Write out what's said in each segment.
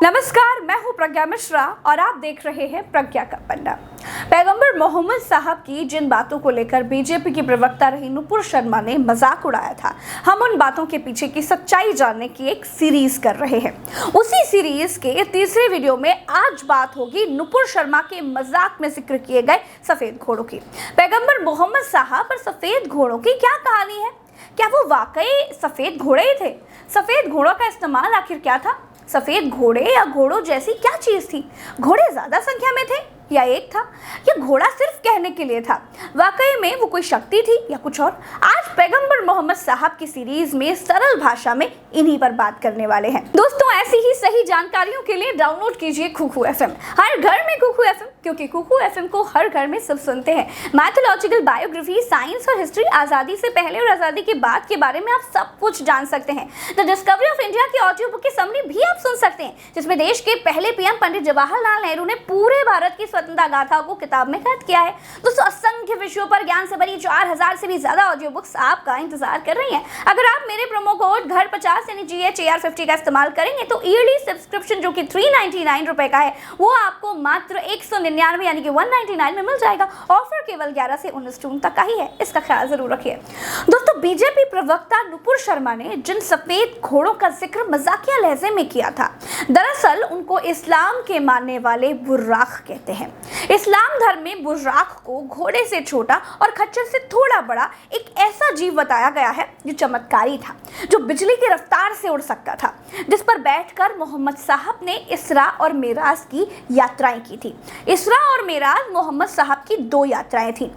नमस्कार, मैं हूं प्रज्ञा मिश्रा और आप देख रहे हैं प्रज्ञा का पन्ना। पैगंबर मोहम्मद साहब की जिन बातों को लेकर बीजेपी की प्रवक्ता रही नुपुर शर्मा ने मजाक उड़ाया था, हम उन बातों के पीछे की सच्चाई जानने की एक सीरीज कर रहे हैं। उसी सीरीज के तीसरे वीडियो में आज बात होगी नुपुर शर्मा के मजाक में जिक्र किए गए सफेद घोड़ों की। पैगंबर मोहम्मद साहब और सफेद घोड़ों की क्या कहानी है? क्या वो वाकई सफेद घोड़े ही थे? सफेद घोड़ों का इस्तेमाल आखिर क्या था? सफेद घोड़े या घोड़ों जैसी क्या चीज थी? घोड़े ज्यादा संख्या में थे या एक था? या घोड़ा सिर्फ कहने के लिए था? वाकई में वो कोई शक्ति थी या कुछ और? आज पैगंबर मोहम्मद साहब की सीरीज में सरल भाषा में इन्हीं पर बात करने वाले हैं। दोस्तों, ऐसी ही सही जानकारियों के लिए डाउनलोड कीजिए कुकू एफएम। हर घर में कुकू एफएम, क्योंकि कुकू एफएम को हर घर में सब सुनते हैं। मैथोलॉजिकल, बायोग्राफी, साइंस और हिस्ट्री, आजादी से पहले और आजादी के बाद के बारे में आप सब कुछ जान सकते हैं। द डिस्कवरी ऑफ इंडिया की ऑडियो बुक की समरी भी आप सुन सकते हैं, जिसमें देश के पहले पीएम पंडित जवाहरलाल नेहरू ने पूरे भारत की स्वतंत्रता गाथा को किताब में कैद किया है। दोस्तों, असंख्य विषयों पर ज्ञान से भरी 4000 से भी ज्यादा ऑडियो बुक्स आपका इंतजार कर रही हैं। अगर आप मेरे प्रोमो कोड घर 50 यानी GHAR50 का इस्तेमाल करेंगे तो ईयरली सब्सक्रिप्शन जो कि 399 रुपए का है, वो आपको मात्र 199 यानी कि 199 में मिल जाएगा। ऑफर केवल 11 से 19 जून तक का ही है, इसका ख्याल जरूर रखिए। दोस्तों, बीजेपी प्रवक्ता नुपुर शर्मा ने जिन सफेद घोड़ों का जिक्र मजाकिया लहजे में किया था, दरअसल उनको इस्लाम के मानने वाले बुर्राक कहते हैं। इस्लाम धर्म में बुर्राक को घोड़े से छोटा और खच्चर से थोड़ा बड़ा एक ऐसा जीव बताया गया है जो चमत्कारी था, जो बिजली की रफ्तार से उड़ सकता था, जिस पर बैठकर मोहम्मद साहब ने इसरा और मेराज की यात्राएं की थी। इसरा और मेराज मोहम्मद साहब की 2 यात्राएं थी।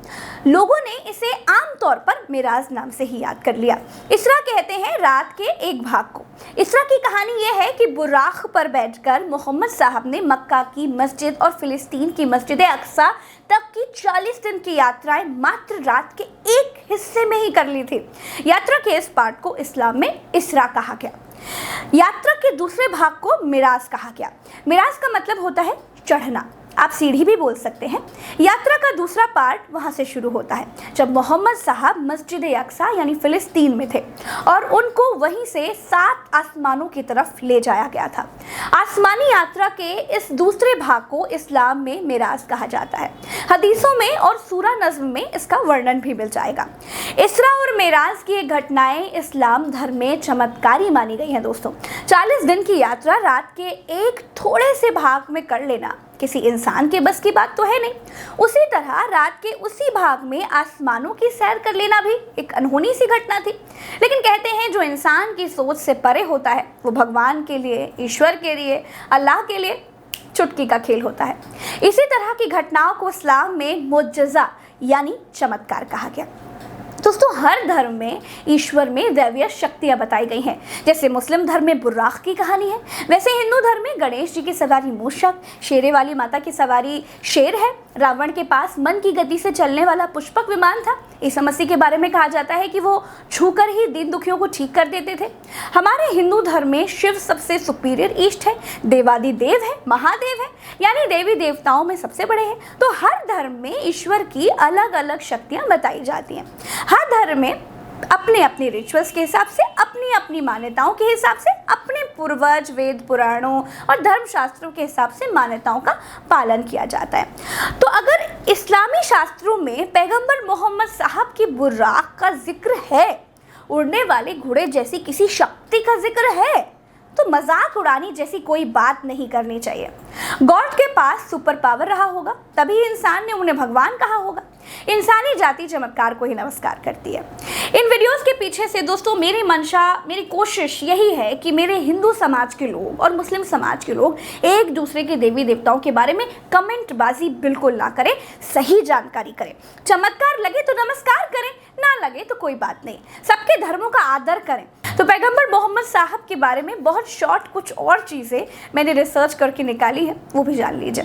लोगों ने इसे आमतौर पर मेराज नाम से ही याद कर लिया। इसरा कहते हैं रात के एक भाग को। इसरा की कहानी यह है कि बुर्राक पर बैठकर मोहम्मद साहब ने मक्का की मस्जिद और फिलिस्तीन की मस्जिद अक्सा तक की 40 दिन की यात्राएं मात्र रात के एक हिस्से में ही कर ली थी। यात्रा के इस पार्ट को इस्लाम में इसरा कहा गया। यात्रा के दूसरे भाग को मिराज कहा गया। मिराज का मतलब होता है चढ़ना, आप सीढ़ी भी बोल सकते हैं। यात्रा का दूसरा पार्ट वहां से शुरू होता है जब मोहम्मद साहब मस्जिद अक्सा यानी फिलिस्तीन में थे और उनको वहीं से 7 आसमानों की तरफ ले जाया गया था। आसमानी यात्रा के इस दूसरे भाग को इस्लाम में मिराज कहा जाता है। हदीसों में और सूरा नज़्म में इसका वर्णन भी मिल जाएगा। इसरा और मिराज की घटनाएं इस्लाम धर्म में चमत्कारी मानी गई हैं। दोस्तों, 40 दिन की यात्रा रात के एक थोड़े से भाग में कर लेना किसी इंसान के बस की बात तो है नहीं। उसी तरह रात के उसी भाग में आसमानों की सैर कर लेना भी एक अनहोनी सी घटना थी। लेकिन कहते हैं जो इंसान की सोच से परे होता है वो भगवान के लिए, ईश्वर के लिए, अल्लाह के लिए चुटकी का खेल होता है। इसी तरह की घटनाओं को इस्लाम में मुअज्जज़ा यानी चमत्कार कहा गया। दोस्तों, हर धर्म में ईश्वर में दैवीय शक्तियाँ बताई गई हैं। जैसे मुस्लिम धर्म में बुर्राक की कहानी है, वैसे हिंदू धर्म में गणेश जी की सवारी मूषक, शेरे वाली माता की सवारी शेर है, रावण के पास मन की गति से चलने वाला पुष्पक विमान था। ईसा मसीह के बारे में कहा जाता है कि वो छूकर ही दीन दुखियों को ठीक कर देते थे। हमारे हिंदू धर्म में शिव सबसे सुपीरियर ईष्ट है, देवादिदेव है, महादेव है, यानी देवी देवताओं में सबसे बड़े हैं। तो हर धर्म में ईश्वर की अलग अलग शक्तियाँ बताई जाती हैं। हर धर्म में अपने अपने रिचुअल्स के हिसाब से, अपनी अपनी मान्यताओं के हिसाब से, अपने पूर्वज वेद पुराणों और धर्मशास्त्रों के हिसाब से मान्यताओं का पालन किया जाता है। तो अगर इस्लामी शास्त्रों में पैगंबर मोहम्मद साहब की बुर्राक का जिक्र है, उड़ने वाले घोड़े जैसी किसी शक्ति का जिक्र है, तो मजाक उड़ानी जैसी कोई बात नहीं करनी चाहिए। गॉड के पास सुपर पावर रहा होगा, तभी इंसान ने उन्हें भगवान कहा होगा। इंसानी जाति चमत्कार को ही नमस्कार करती है। इन वीडियोस के पीछे से दोस्तों मेरी मंशा, मेरी कोशिश यही है कि मेरे हिंदू समाज के लोग और मुस्लिम समाज के लोग एक दूसरे के देवी देवताओं के बारे में कमेंटबाजी बिल्कुल ना करें, सही जानकारी करें। चमत्कार लगे तो नमस्कार करें, ना लगे तो कोई बात नहीं। सबके धर्मों का आदर करें। तो पैगंबर मोहम्मद साहब के बारे में बहुत शॉर्ट कुछ और चीज़ें मैंने रिसर्च करके निकाली है, वो भी जान लीजिए।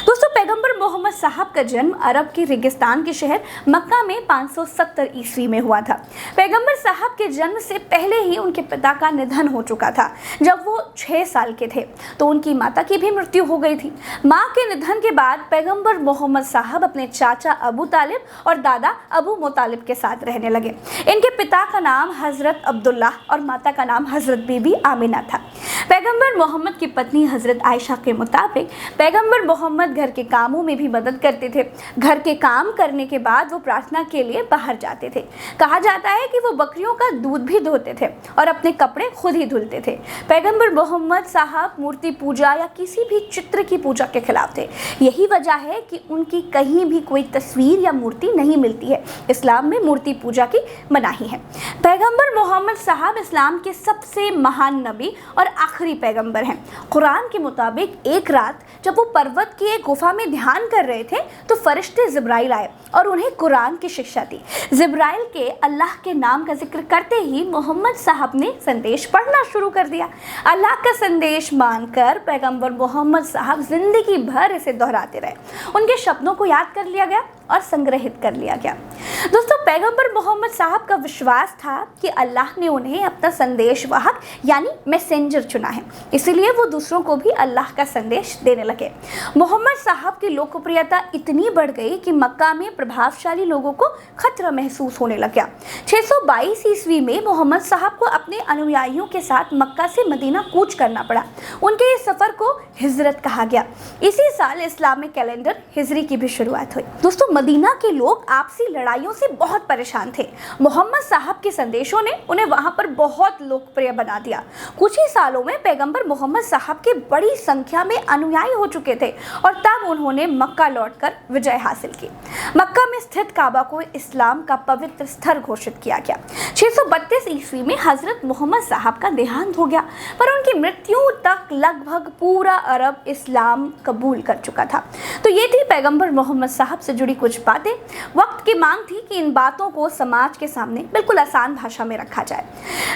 दोस्तों, पैगंबर मोहम्मद साहब का जन्म अरब के रेगिस्तान के शहर मक्का में 570 ईस्वी में हुआ था। पैगंबर साहब के जन्म से पहले ही उनके पिता का निधन हो चुका था। जब वो 6 साल के थे तो उनकी माता की भी मृत्यु हो गई थी। माँ के निधन के बाद पैगंबर मोहम्मद साहब अपने चाचा अबू तालिब और दादा अबू मुतालिब के साथ रहने लगे। इनके पिता का नाम हजरत अब्दुल्लाह और माता का नाम हजरत बीबी आमिना था। पैगंबर मोहम्मद की पत्नी हजरत आयशा के मुताबिक पैगंबर मोहम्मद घर के कामों में भी मदद करते थे। घर के काम करने के बाद वो प्रार्थना के लिए बाहर जाते थे। कहा जाता है कि वो बकरियों का दूध भी धोते थे और अपने कपड़े खुद ही धुलते थे। पैगंबर मोहम्मद साहब मूर्ति पूजा या किसी भी चित्र की पूजा के खिलाफ थे। यही वजह है कि उनकी कहीं भी कोई तस्वीर या मूर्ति नहीं मिलती है। इस्लाम में मूर्ति पूजा की मनाही है। पैगंबर मोहम्मद साहब इस्लाम के सबसे महान नबी और आखिरी पैगंबर हैं। कुरान के मुताबिक एक रात जब वो पर्वत की एक गुफा में ध्यान कर रहे थे तो फरिश्ते जिब्राइल आए और उन्हें कुरान की शिक्षा दी। जिब्राइल के अल्लाह के नाम का जिक्र करते ही मोहम्मद साहब ने संदेश पढ़ना शुरू कर दिया। अल्लाह का संदेश मानकर पैगंबर मोहम्मद साहब जिंदगी भर इसे दोहराते रहे। उनके शब्दों को याद कर लिया गया और संग्रहित कर लिया गया। दोस्तों, पैगंबर मोहम्मद साहब का विश्वास था कि अल्लाह ने उन्हें अपना संदेश वाहक यानी मैसेंजर चुना है, इसीलिए वो दूसरों को भी अल्लाह का संदेश देने लगे। मोहम्मद साहब की लोकप्रियता इतनी बढ़ गई कि मक्का में प्रभावशाली लोगों को खतरा महसूस होने लग गया। 622 ईस्वी में मोहम्मद साहब को अपने अनुयायियों के साथ मक्का से मदीना कूच करना पड़ा। उनके इस सफर को हिजरत कहा गया। इसी साल इस्लामिक कैलेंडर हिजरी की भी शुरुआत हुई। दोस्तों, मदीना के लोग आपसी लड़ाइयों से बहुत परेशान थे। मोहम्मद साहब के संदेशों ने उन्हें वहां पर बहुत लोकप्रिय बना दिया। कुछ ही सालों में पैगंबर मोहम्मद साहब के बड़ी संख्या में अनुयायी हो चुके थे और तब उन्होंने मक्का लौटकर विजय हासिल की। मक्का में स्थित काबा को इस्लाम का पवित्र स्थल घोषित किया गया। 632 ईस्वी में हजरत मोहम्मद साहब का देहांत हो गया, पर उनकी मृत्यु तक लगभग पूरा अरब इस्लाम कबूल कर चुका था। तो ये थी पैगंबर मोहम्मद साहब से जुड़ी कुछ बातें। वक्त की मांग थी कि इन बातों को समाज के सामने बिल्कुल आसान भाषा में रखा जाए।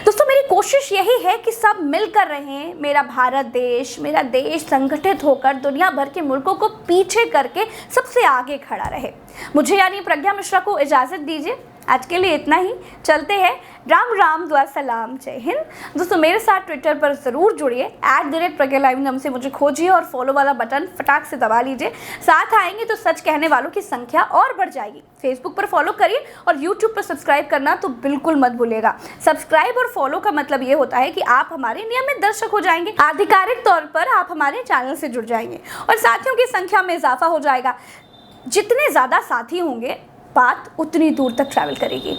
दोस्तों, मेरी कोशिश यही है कि सब मिलकर रहें। मेरा भारत देश, मेरा देश संगठित होकर दुनिया भर के मुल्कों को पीछे करके सबसे आगे खड़ा रहे। मुझे यानी प्रज्ञा मिश्रा को इजाज़त दीजिए। आज के लिए इतना ही। चलते हैं। राम राम, दुआ सलाम, जय हिंद। दोस्तों, मेरे साथ ट्विटर पर ज़रूर जुड़िए। @प्रज्ञा लाइव नाम से मुझे खोजिए और फॉलो वाला बटन फटाक से दबा लीजिए। साथ आएंगे तो सच कहने वालों की संख्या और बढ़ जाएगी। फेसबुक पर फॉलो करिए और यूट्यूब पर सब्सक्राइब करना तो बिल्कुल मत भूलिएगा। सब्सक्राइब और फॉलो का मतलब ये होता है कि आप हमारे नियमित दर्शक हो जाएंगे। आधिकारिक तौर पर आप हमारे चैनल से जुड़ जाएंगे और साथियों की संख्या में इजाफा हो जाएगा। जितने ज़्यादा साथी होंगे, बात उतनी दूर तक ट्रैवल करेगी।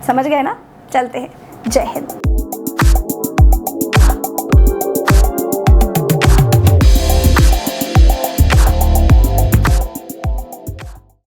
समझ गए ना? चलते हैं। जय हिंद।